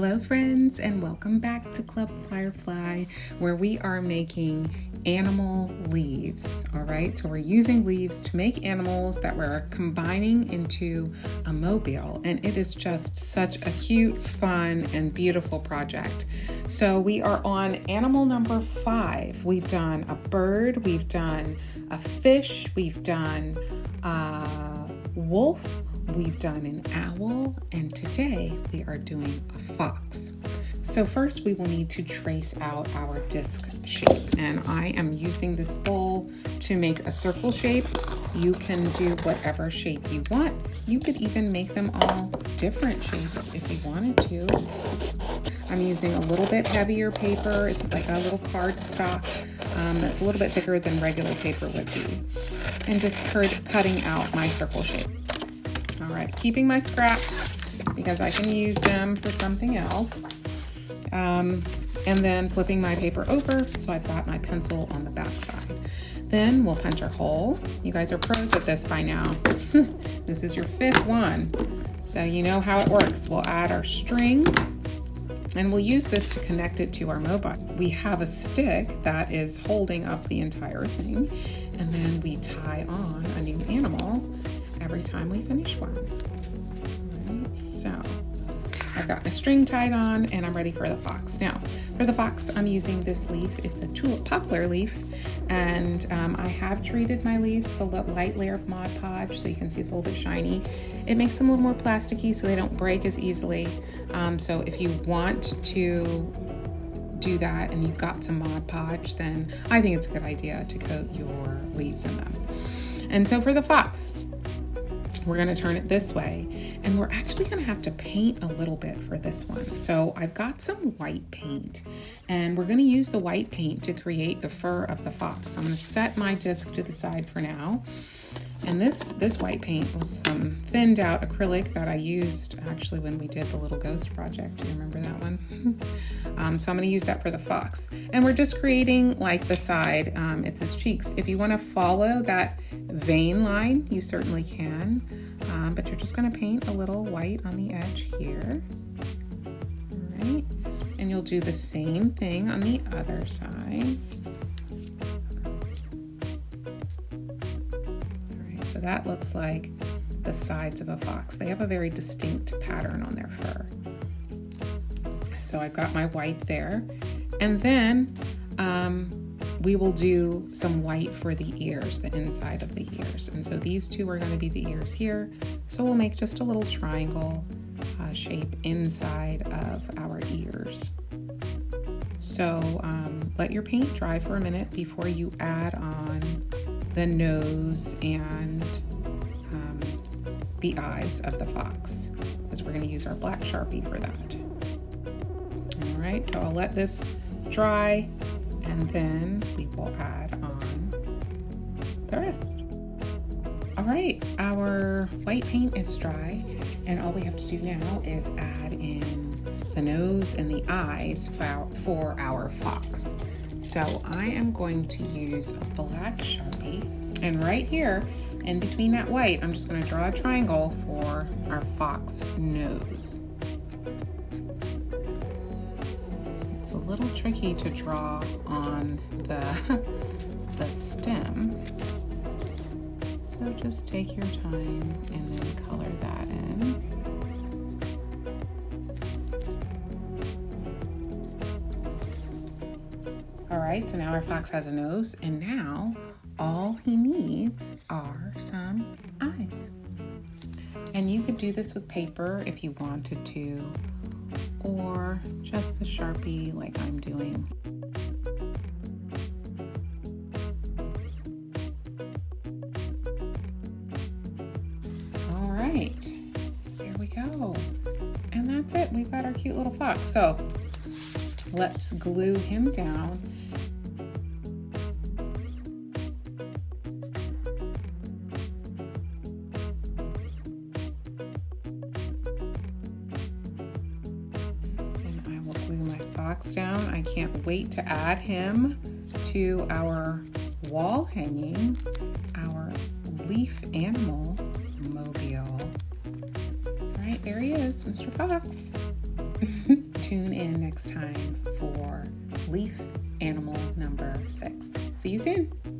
Hello friends, and welcome back to Club Firefly, where we are making animal leaves. All right, so we're using leaves to make animals that we're combining into a mobile, and it is just such a cute, fun, and beautiful project. So we are on animal number 5. We've done a bird, we've done a fish, we've done a wolf, we've done an owl, and today we are doing a fox. So first we will need to trace out our disc shape, and I am using this bowl to make a circle shape. You can do whatever shape you want. You could even make them all different shapes if you wanted to. I'm using a little bit heavier paper. It's like a little cardstock that's a little bit thicker than regular paper would be. And just cutting out my circle shape. All right, keeping my scraps because I can use them for something else. And then flipping my paper over so I've got my pencil on the back side. Then we'll punch a hole. You guys are pros at this by now. This is your 5th one, so you know how it works. We'll add our string and we'll use this to connect it to our mobile. We have a stick that is holding up the entire thing, and then we tie on a new animal every time we finish one. All right, so I've got my string tied on and I'm ready for the fox. Now, for the fox, I'm using this leaf. It's a tulip poplar leaf, and I have treated my leaves with a light layer of Mod Podge, so you can see it's a little bit shiny. It makes them a little more plasticky so they don't break as easily. So if you want to do that and you've got some Mod Podge, then I think it's a good idea to coat your leaves in them. And so for the fox, we're going to turn it this way, and we're actually going to have to paint a little bit for this one. So I've got some white paint, and we're going to use the white paint to create the fur of the fox. I'm going to set my disc to the side for now. And this white paint was some thinned out acrylic that I used actually when we did the little ghost project. Do you remember that one? So I'm going to use that for the fox. And we're just creating like the side. It's his cheeks. If you want to follow that vein line, you certainly can. But you're just going to paint a little white on the edge here. All right. And you'll do the same thing on the other side. So that looks like the sides of a fox. They have a very distinct pattern on their fur. So I've got my white there. And then we will do some white for the ears, the inside of the ears. And so these two are going to be the ears here. So we'll make just a little triangle shape inside of our ears. So let your paint dry for a minute before you add on the nose and the eyes of the fox, because we're going to use our black Sharpie for that. All right, so I'll let this dry, and then we will add on the rest. All right, our white paint is dry, and all we have to do now is add in the nose and the eyes for our fox. So I am going to use a black Sharpie, and right here in between that white, I'm just going to draw a triangle for our fox nose. It's a little tricky to draw on the stem, so just take your time and then color that in. All right, so now our fox has a nose, and now all he needs are some eyes. And you could do this with paper if you wanted to, or just the Sharpie like I'm doing. All right, here we go. And that's it, we've got our cute little fox. So let's glue him down. Down. I can't wait to add him to our wall hanging, our leaf animal mobile. All right, there he is, Mr. Fox. tune in next time for leaf animal number 6. See you soon.